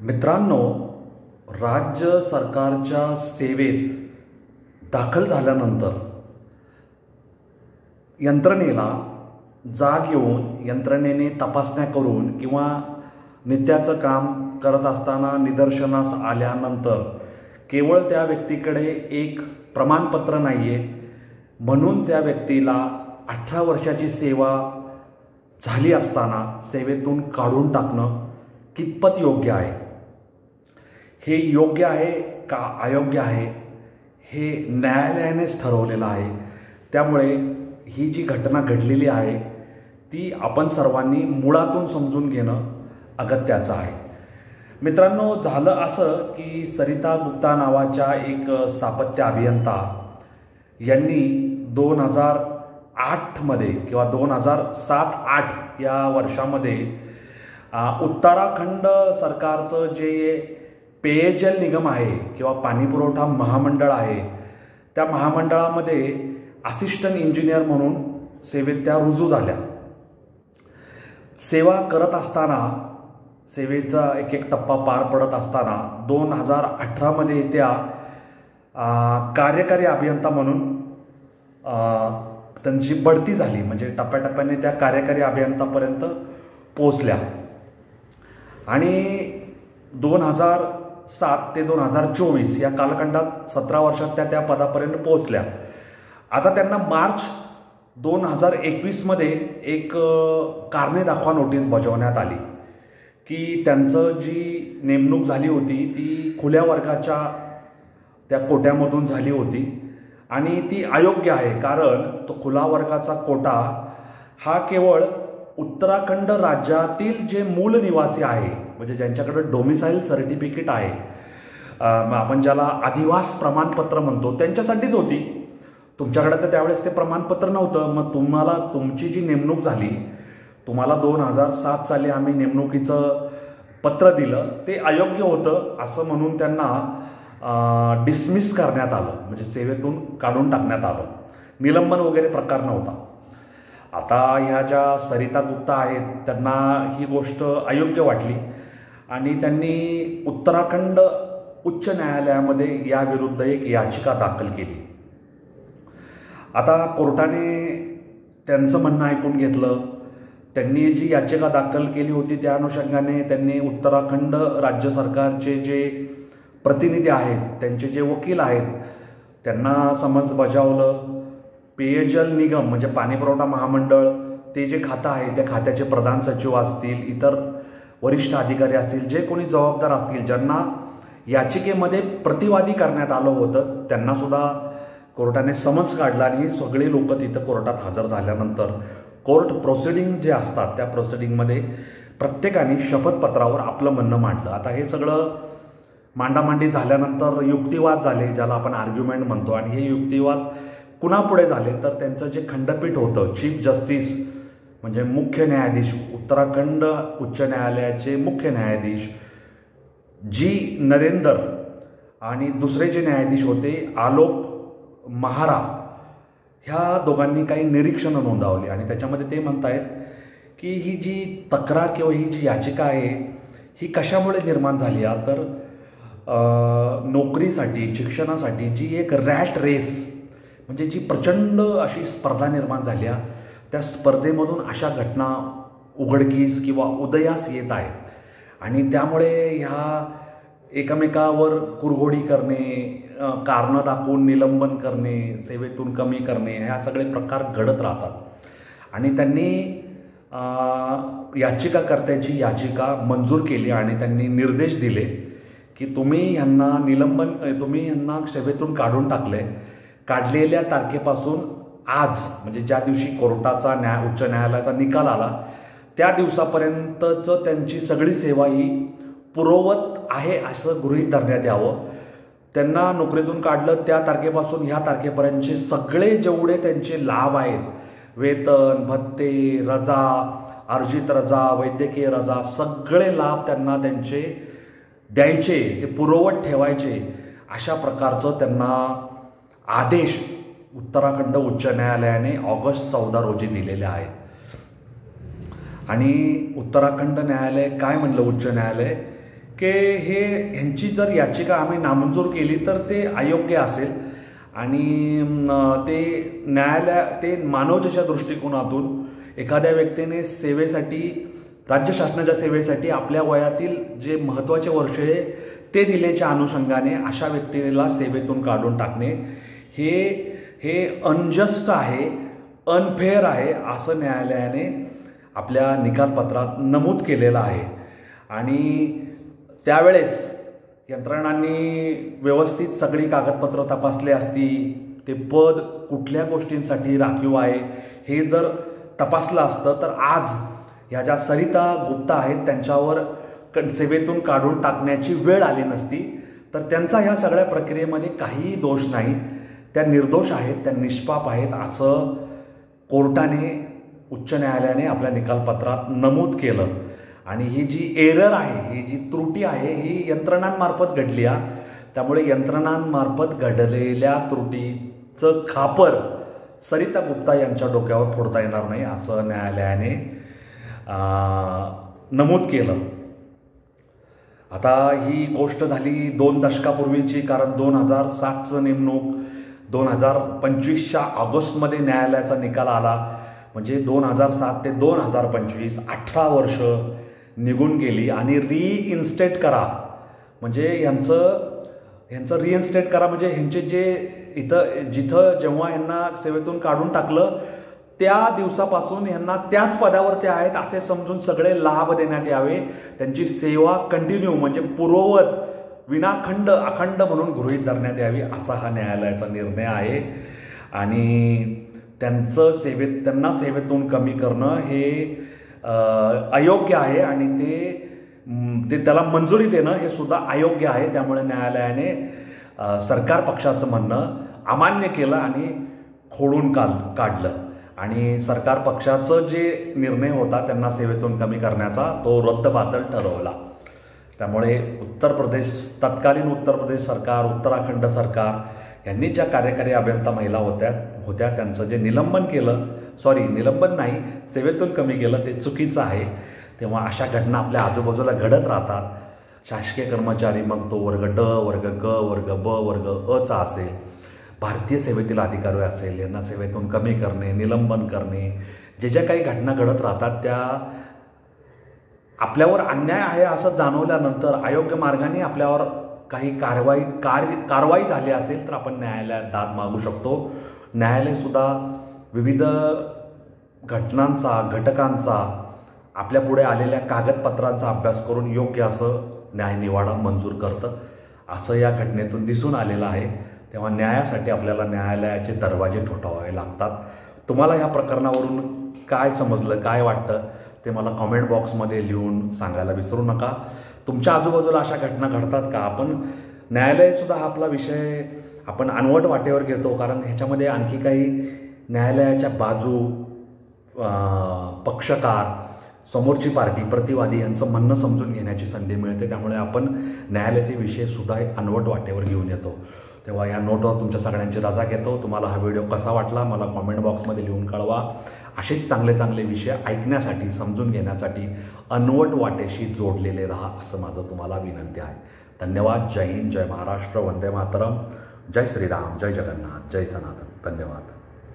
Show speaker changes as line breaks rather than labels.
मित्रांनो, राज्य सरकारच्या सेवेत दाखल झाल्यानंतर यंत्रणेला जाग येऊन यंत्रणेने तपासण्या करून किंवा नित्याचं काम करत असताना निदर्शनास आल्यानंतर केवळ त्या व्यक्तीकडे एक प्रमाणपत्र नाही आहे म्हणून त्या व्यक्तीला 18 वर्षाची सेवा झाली असताना सेवेतून काढून टाकणं कितपत योग्य आहे, हे योग्य आहे का अयोग्य आहे हे न्यायालयानेच ठरवलेलं आहे। त्यामुळे ही जी घटना घडलेली आहे ती आपण सर्वांनी मुळातून समजून घेणं अगत्याचं आहे। मित्रांनो, झालं असं की सरिता गुप्ता नावाच्या एक स्थापत्य अभियंता यांनी 2008 मध्ये किंवा 2007-8 या वर्षामध्ये उत्तराखंड सरकारचं जे पेयजल निगम आहे किंवा पाणीपुरवठा महामंडळ आहे त्या महामंडळामध्ये असिस्टंट इंजिनियर म्हणून सेवेत त्या रुजू झाल्या। सेवा करत असताना सेवेचा एक एक टप्पा पार पडत असताना 2018 मध्ये त्या कार्यकारी अभियंता म्हणून त्यांची बढती झाली, म्हणजे टप्प्याटप्प्याने त्या कार्यकारी अभियंतापर्यंत पोहोचल्या आणि 2007 ते 2024 या कालखंडात 17 वर्षात त्या पदापर्यंत पोहोचल्या। आता त्यांना मार्च 2021 मध्ये एक कारणे दाखवा नोटीस बजावण्यात आली की त्यांचं जी नेमणूक झाली होती ती खुल्या वर्गाच्या त्या कोट्यामधून झाली होती आणि ती अयोग्य आहे, कारण तो खुला वर्गाचा कोटा हा केवळ उत्तराखंड राज्यातील जे मूल निवासी आहे, म्हणजे ज्यांच्याकडे डोमिसाईल सर्टिफिकेट आहे, आपण ज्याला अधिवास प्रमाणपत्र म्हणतो, त्यांच्यासाठीच होती। तुमच्याकडे तर त्यावेळेस ते प्रमाणपत्र नव्हतं, मग तुम्हाला तुमची जी नेमणूक झाली, तुम्हाला 2007 साली आम्ही नेमणुकीचं पत्र दिलं, ते अयोग्य होतं असं म्हणून त्यांना डिसमिस करण्यात आलं, म्हणजे सेवेतून काढून टाकण्यात आलं। निलंबन वगैरे प्रकार नव्हता। आता ह्या ज्या सरिता गुप्ता आहेत त्यांना ही गोष्ट अयोग्य वाटली आणि त्यांनी उत्तराखंड उच्च न्यायालयामध्ये याविरुद्ध एक याचिका दाखल केली। आता कोर्टाने त्यांचं म्हणणं ऐकून घेतलं। त्यांनी जी याचिका दाखल केली होती त्या अनुषंगाने त्यांनी उत्तराखंड राज्य सरकारचे जे प्रतिनिधी आहेत, त्यांचे जे वकील आहेत, त्यांना समज बजावलं। पेयजल निगम म्हणजे पाणीपुरवठा महामंडळ ते जे खातं आहे त्या खात्याचे प्रधान सचिव असतील, इतर वरिष्ठ अधिकारी असतील, जे कोणी जबाबदार असतील, ज्यांना याचिकेमध्ये प्रतिवादी करण्यात आलं होतं, त्यांना सुद्धा कोर्टाने समन्स काढला आणि सगळे लोक तिथं कोर्टात हजर झाल्यानंतर कोर्ट प्रोसिडिंग जे असतात त्या प्रोसिडिंगमध्ये प्रत्येकाने शपथपत्रावर आपलं म्हणणं मांडलं। आता हे सगळं मांडामांडी झाल्यानंतर युक्तिवाद झाले, ज्याला आपण आर्ग्युमेंट म्हणतो, आणि हे युक्तिवाद कुणापुढे झाले तर त्यांचं जे खंडपीठ होतं, चीफ जस्टिस म्हणजे मुख्य न्यायाधीश, उत्तराखंड उच्च न्यायालयाचे मुख्य न्यायाधीश जी नरेंदर आणि दुसरे जे न्यायाधीश होते आलोक महारा, ह्या दोघांनी काही निरीक्षणं नोंदवली आणि त्याच्यामध्ये ते म्हणतायत की ही जी तक्रार किंवा ही जी याचिका आहे ही कशामुळे निर्माण झाली आहे, तर नोकरीसाठी, शिक्षणासाठी जी एक रॅट रेस म्हणजे जी प्रचंड अशी स्पर्धा निर्माण झाली आहे, त्या स्पर्धेमधून अशा घटना उघडकीस किंवा उदयास येत आहेत आणि त्यामुळे ह्या एकमेकावर कुरघोडी करणे, कारणं दाखवून निलंबन करणे, सेवेतून कमी करणे, ह्या सगळे प्रकार घडत राहतात आणि त्यांनी याचिकाकर्त्याची याचिका मंजूर केली आणि त्यांनी निर्देश दिले की तुम्ही ह्यांना सेवेतून काढून टाकले, काढलेल्या तारखेपासून आज म्हणजे ज्या दिवशी कोर्टाचा उच्च न्यायालयाचा निकाल आला त्या दिवसापर्यंतचं त्यांची सगळी सेवा ही पुरवत आहे असं गृहीत धरण्यात यावं। त्यांना नोकरीतून काढलं त्या तारखेपासून ह्या तारखेपर्यंतचे सगळे जेवढे त्यांचे लाभ आहेत, वेतन, भत्ते, रजा, अर्जित रजा, वैद्यकीय रजा, सगळे लाभ त्यांना त्यांचे द्यायचे, ते पुरवत ठेवायचे, अशा प्रकारचं त्यांना आदेश उत्तराखंड उच्च न्यायालयाने ऑगस्ट 14 रोजी दिलेले आहेत। आणि उत्तराखंड न्यायालय काय म्हणलं, उच्च न्यायालय, की ह्यांची जर याचिका आम्ही नामंजूर केली तर ते अयोग्य असेल आणि ते मानवतेच्या दृष्टिकोनातून एखाद्या व्यक्तीने सेवेसाठी, राज्य शासनाच्या सेवेसाठी आपल्या वयातील जे महत्त्वाचे वर्ष आहे ते दिल्याच्या अनुषंगाने अशा व्यक्तीला सेवेतून काढून टाकणे हे अनजस्ट आहे, अनफेअर आहे असं न्यायालयाने आपल्या निकालपत्रात नमूद केलेलं आहे. आणि त्यावेळेस यंत्रणांनी व्यवस्थित सगळी कागदपत्र तपासले असती, ते पद कुठल्या गोष्टींसाठी राखीव आहे हे जर तपासलं असतं तर आज ह्या ज्या सरिता गुप्ता आहेत त्यांच्यावर सेवेतून काढून टाकण्याची वेळ आली नसती. तर त्यांचा ह्या सगळ्या प्रक्रियेमध्ये काहीही दोष नाही, त्या निर्दोष आहेत, त्या निष्पाप आहेत असं कोर्टाने, उच्च न्यायालयाने आपल्या निकालपत्रात नमूद केलं. आणि ही जी एरर आहे, ही जी त्रुटी आहे ही यंत्रणांमार्फत घडली आहे. त्यामुळे यंत्रणांमार्फत घडलेल्या त्रुटीचं खापर सरिता गुप्ता यांच्या डोक्यावर फोडता येणार नाही असं न्यायालयाने नमूद केलं. आता ही गोष्ट झाली 2 दशकापूर्वीची, कारण 2007चं नेमणूक 2025च्या ऑगस्टमध्ये न्यायालयाचा निकाल आला. म्हणजे 2007 ते 2025 18 वर्ष निघून गेली. आणि रिइन्स्टेट करा म्हणजे ह्यांचं रिइन्स्टेट करा म्हणजे ह्यांचे जे जिथं जेव्हा यांना सेवेतून काढून टाकलं त्या दिवसापासून यांना त्याच पदावरती आहेत असे समजून सगळे लाभ देण्यात यावे, त्यांची सेवा कंटिन्यू म्हणजे पूर्ववत विनाखंड अखंड म्हणून गृहीत धरण्यात यावी असा हा न्यायालयाचा निर्णय आहे. आणि त्यांना सेवेतून कमी करणं हे अयोग्य आहे आणि ते त्याला मंजुरी देणं हे सुद्धा अयोग्य आहे. त्यामुळे न्यायालयाने सरकार पक्षाचं म्हणणं अमान्य केलं आणि खोडून काढलं. आणि सरकार पक्षाचं जे निर्णय होता त्यांना सेवेतून कमी करण्याचा तो रद्दबातल ठरवला. त्यामुळे तत्कालीन उत्तर प्रदेश सरकार, उत्तराखंड सरकार यांनी ज्या कार्यकारी अभियंता महिला होत्या त्यांचं जे निलंबन केलं, निलंबन नाही, सेवेतून कमी केलं, ते चुकीचं आहे. तेव्हा अशा घटना आपल्या आजूबाजूला घडत राहतात. शासकीय कर्मचारी, मग तो वर्ग ड, वर्ग ग, वर्ग ब, वर्ग अचा असेल, भारतीय सेवेतील अधिकारी असेल, यांना सेवेतून कमी करणे, निलंबन करणे, ज्या काही घटना घडत राहतात त्या आपल्यावर अन्याय आहे असं जाणवल्यानंतर अयोग्य मार्गाने आपल्यावर काही कारवाई झाली असेल तर आपण न्यायालयात दाद मागू शकतो. न्यायालयसुद्धा विविध घटकांचा आपल्या पुढे आलेल्या कागदपत्रांचा अभ्यास करून योग्य असं न्यायनिवाडा मंजूर करतं असं या घटनेतून दिसून आलेलं आहे. तेव्हा न्यायासाठी आपल्याला न्यायालयाचे दरवाजे ठोठावावे लागतात. तुम्हाला ह्या प्रकरणावरून काय समजलं, काय वाटतं ते मला कॉमेंट बॉक्समध्ये लिहून सांगायला विसरू नका. तुमच्या आजूबाजूला अशा घटना घडतात का? न्यायालयसुद्धा हा आपला विषय आपण अनवट वाटेवर घेतो, कारण ह्याच्यामध्ये आणखी काही न्यायालयाच्या बाजू, पक्षकार, समोरची पार्टी, प्रतिवादी यांचं म्हणणं समजून घेण्याची संधी मिळते. त्यामुळे आपण न्यायालयाचे विषयसुद्धा अनवट वाटेवर घेऊन येतो. तेव्हा या नोटवर तुमच्या सगळ्यांची रजा घेतो. तुम्हाला हा व्हिडिओ कसा वाटला मला कॉमेंट बॉक्समध्ये लिहून कळवा. असेच चांगले विषय ऐकण्यासाठी, समजून घेण्यासाठी अनवट वाटेशी जोडलेले राहा असं माझं तुम्हाला विनंती आहे. धन्यवाद. जय हिंद, जय महाराष्ट्र, वंदे मातरम, जय श्रीराम, जय जगन्नाथ, जय सनातन. धन्यवाद.